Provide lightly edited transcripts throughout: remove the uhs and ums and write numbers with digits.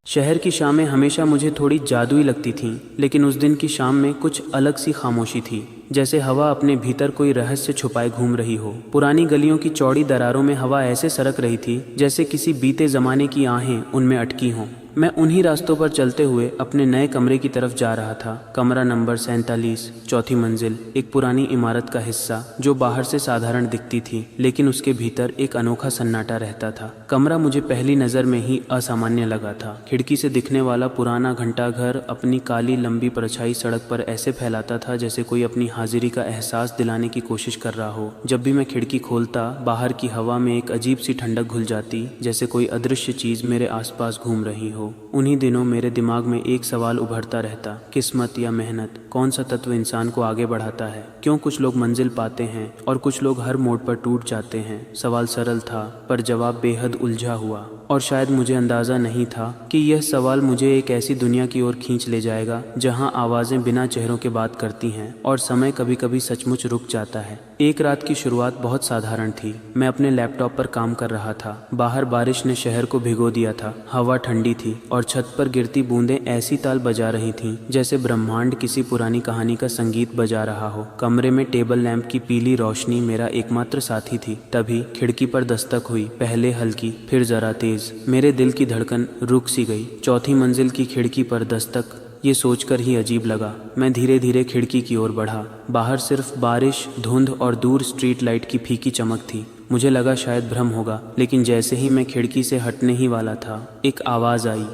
शहर की शामें हमेशा मुझे थोड़ी जादुई लगती थीं, लेकिन उस दिन की शाम में कुछ अलग सी खामोशी थी, जैसे हवा अपने भीतर कोई रहस्य छुपाए घूम रही हो। पुरानी गलियों की चौड़ी दरारों में हवा ऐसे सरक रही थी जैसे किसी बीते जमाने की आहें उनमें अटकी हों। मैं उन्हीं रास्तों पर चलते हुए अपने नए कमरे की तरफ जा रहा था। कमरा नंबर 47, चौथी मंजिल, एक पुरानी इमारत का हिस्सा जो बाहर से साधारण दिखती थी, लेकिन उसके भीतर एक अनोखा सन्नाटा रहता था। कमरा मुझे पहली नज़र में ही असामान्य लगा था। खिड़की से दिखने वाला पुराना घंटाघर अपनी काली लंबी परछाई सड़क पर ऐसे फैलाता था जैसे कोई अपनी हाजिरी का एहसास दिलाने की कोशिश कर रहा हो। जब भी मैं खिड़की खोलता, बाहर की हवा में एक अजीब सी ठंडक घुल जाती, जैसे कोई अदृश्य चीज़ मेरे आसपास घूम रही हो। उन्हीं दिनों मेरे दिमाग में एक सवाल उभरता रहता, किस्मत या मेहनत, कौन सा तत्व इंसान को आगे बढ़ाता है? क्यों कुछ लोग मंजिल पाते हैं और कुछ लोग हर मोड़ पर टूट जाते हैं? सवाल सरल था, पर जवाब बेहद उलझा हुआ, और शायद मुझे अंदाज़ा नहीं था कि यह सवाल मुझे एक ऐसी दुनिया की ओर खींच ले जाएगा जहां आवाज़ें बिना चेहरों के बात करती हैं और समय कभी कभी सचमुच रुक जाता है। एक रात की शुरुआत बहुत साधारण थी। मैं अपने लैपटॉप पर काम कर रहा था। बाहर बारिश ने शहर को भिगो दिया था। हवा ठंडी थी और छत पर गिरती बूंदें ऐसी ताल बजा रही थीं जैसे ब्रह्मांड किसी पुरानी कहानी का संगीत बजा रहा हो। कमरे में टेबल लैंप की पीली रोशनी मेरा एकमात्र साथी थी। तभी खिड़की पर दस्तक हुई, पहले हल्की, फिर जरा तेज। मेरे दिल की धड़कन रुक सी गई। चौथी मंजिल की खिड़की पर दस्तक, ये सोचकर ही अजीब लगा। मैं धीरे धीरे खिड़की की ओर बढ़ा। बाहर सिर्फ बारिश, धुंध और दूर स्ट्रीट लाइट की फीकी चमक थी। मुझे लगा शायद भ्रम होगा, लेकिन जैसे ही मैं खिड़की से हटने ही वाला था, एक आवाज़ आई।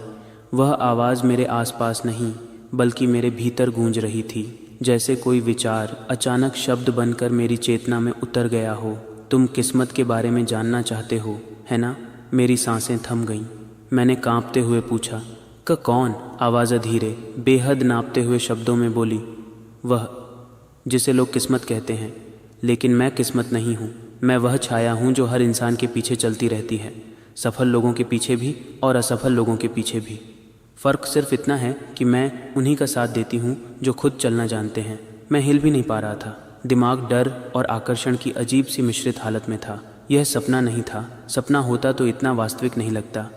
वह आवाज़ मेरे आसपास नहीं, बल्कि मेरे भीतर गूंज रही थी, जैसे कोई विचार अचानक शब्द बनकर मेरी चेतना में उतर गया हो। तुम किस्मत के बारे में जानना चाहते हो, है ना? मेरी सांसें थम गईं। मैंने कांपते हुए पूछा, कौन? आवाज़ धीरे, बेहद नापते हुए शब्दों में बोली, वह जिसे लोग किस्मत कहते हैं। लेकिन मैं किस्मत नहीं हूँ। मैं वह छाया हूँ जो हर इंसान के पीछे चलती रहती है, सफल लोगों के पीछे भी और असफल लोगों के पीछे भी। फ़र्क सिर्फ इतना है कि मैं उन्हीं का साथ देती हूँ जो खुद चलना जानते हैं। मैं हिल भी नहीं पा रहा था। दिमाग डर और आकर्षण की अजीब सी मिश्रित हालत में था। यह सपना नहीं था। सपना होता तो इतना वास्तविक नहीं लगता।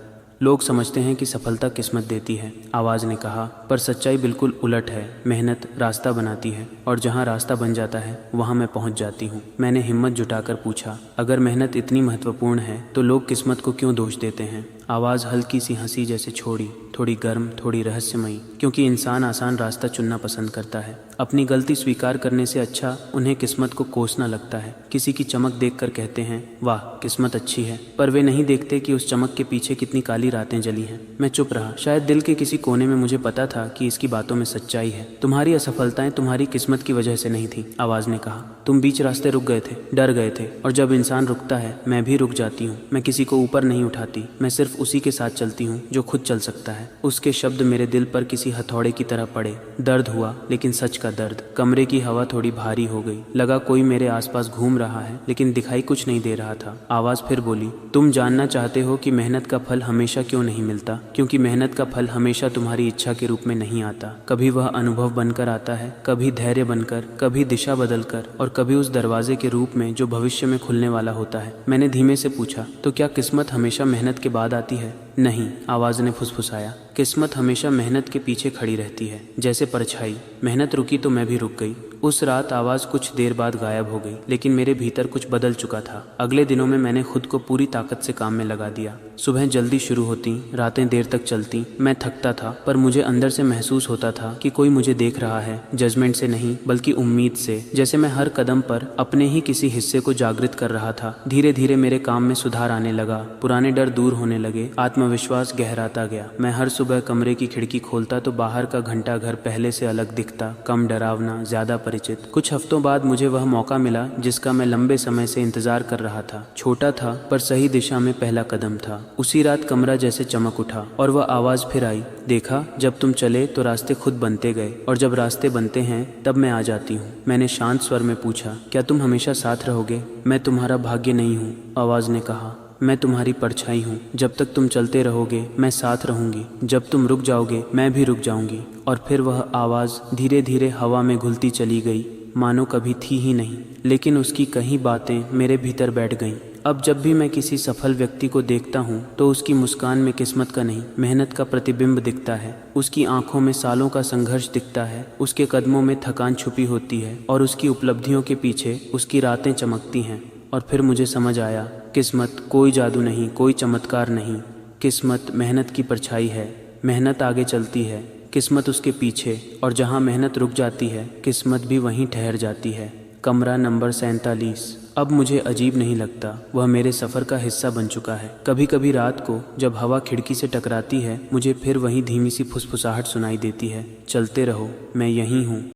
लोग समझते हैं कि सफलता किस्मत देती है, आवाज़ ने कहा, पर सच्चाई बिल्कुल उलट है। मेहनत रास्ता बनाती है, और जहाँ रास्ता बन जाता है वहाँ मैं पहुँच जाती हूँ। मैंने हिम्मत जुटाकर पूछा, अगर मेहनत इतनी महत्वपूर्ण है तो लोग किस्मत को क्यों दोष देते हैं? आवाज़ हल्की सी हंसी जैसे छोड़ी, थोड़ी गर्म, थोड़ी रहस्यमयी। क्योंकि इंसान आसान रास्ता चुनना पसंद करता है। अपनी गलती स्वीकार करने से अच्छा उन्हें किस्मत को कोसना लगता है। किसी की चमक देखकर कहते हैं, वाह किस्मत अच्छी है, पर वे नहीं देखते कि उस चमक के पीछे कितनी काली रातें जली हैं। मैं चुप रहा। शायद दिल के किसी कोने में मुझे पता था कि इसकी बातों में सच्चाई है। तुम्हारी असफलताएं तुम्हारी किस्मत की वजह से नहीं थी, आवाज़ ने कहा। तुम बीच रास्ते रुक गए थे, डर गए थे, और जब इंसान रुकता है मैं भी रुक जाती हूँ। मैं किसी को ऊपर नहीं उठाती, मैं सिर्फ उसी के साथ चलती हूँ जो खुद चल सकता है। उसके शब्द मेरे दिल पर किसी हथौड़े की तरह पड़े। दर्द हुआ, लेकिन सच का दर्द। कमरे की हवा थोड़ी भारी हो गई। लगा कोई मेरे आसपास घूम रहा है, लेकिन दिखाई कुछ नहीं दे रहा था। आवाज़ फिर बोली, तुम जानना चाहते हो कि मेहनत का फल हमेशा क्यों नहीं मिलता? क्योंकि मेहनत का फल हमेशा तुम्हारी इच्छा के रूप में नहीं आता। कभी वह अनुभव बनकर आता है, कभी धैर्य बनकर, कभी दिशा बदलकर, और कभी उस दरवाजे के रूप में जो भविष्य में खुलने वाला होता है। मैंने धीमे से पूछा, तो क्या किस्मत हमेशा मेहनत के बाद आती है? नहीं, आवाज़ ने फुसफुसाया। किस्मत हमेशा मेहनत के पीछे खड़ी रहती है, जैसे परछाई। मेहनत रुकी तो मैं भी रुक गई। उस रात आवाज़ कुछ देर बाद गायब हो गई, लेकिन मेरे भीतर कुछ बदल चुका था। अगले दिनों में मैंने खुद को पूरी ताकत से काम में लगा दिया। सुबह जल्दी शुरू होती, रातें देर तक चलती। मैं थकता था, पर मुझे अंदर से महसूस होता था कि कोई मुझे देख रहा है, जजमेंट से नहीं बल्कि उम्मीद से। जैसे मैं हर कदम पर अपने ही किसी हिस्से को जागृत कर रहा था। धीरे धीरे मेरे काम में सुधार आने लगा। पुराने डर दूर होने लगे, आत्मविश्वास गहराता गया। मैं हर सुबह कमरे की खिड़की खोलता तो बाहर का घंटाघर पहले से अलग दिखता, कम डरावना, ज्यादा परिचित। कुछ हफ्तों बाद मुझे वह मौका मिला जिसका मैं लंबे समय से इंतजार कर रहा था। छोटा था, पर सही दिशा में पहला कदम था। उसी रात कमरा जैसे चमक उठा और वह आवाज़ फिर आई, देखा, जब तुम चले तो रास्ते खुद बनते गए, और जब रास्ते बनते हैं तब मैं आ जाती हूँ। मैंने शांत स्वर में पूछा, क्या तुम हमेशा साथ रहोगे? मैं तुम्हारा भाग्य नहीं हूँ, आवाज़ ने कहा। मैं तुम्हारी परछाई हूँ। जब तक तुम चलते रहोगे मैं साथ रहूंगी, जब तुम रुक जाओगे मैं भी रुक जाऊंगी। और फिर वह आवाज़ धीरे धीरे हवा में घुलती चली गई, मानो कभी थी ही नहीं, लेकिन उसकी कई बातें मेरे भीतर बैठ गईं। अब जब भी मैं किसी सफल व्यक्ति को देखता हूँ तो उसकी मुस्कान में किस्मत का नहीं, मेहनत का प्रतिबिंब दिखता है। उसकी आंखों में सालों का संघर्ष दिखता है, उसके कदमों में थकान छुपी होती है और उसकी उपलब्धियों के पीछे उसकी रातें चमकती हैं। और फिर मुझे समझ आया, किस्मत कोई जादू नहीं, कोई चमत्कार नहीं। किस्मत मेहनत की परछाई है। मेहनत आगे चलती है, किस्मत उसके पीछे, और जहाँ मेहनत रुक जाती है किस्मत भी वहीं ठहर जाती है। कमरा नंबर 47 अब मुझे अजीब नहीं लगता, वह मेरे सफ़र का हिस्सा बन चुका है। कभी कभी रात को जब हवा खिड़की से टकराती है मुझे फिर वही धीमी सी फुसफुसाहट सुनाई देती है, चलते रहो, मैं यहीं हूँ।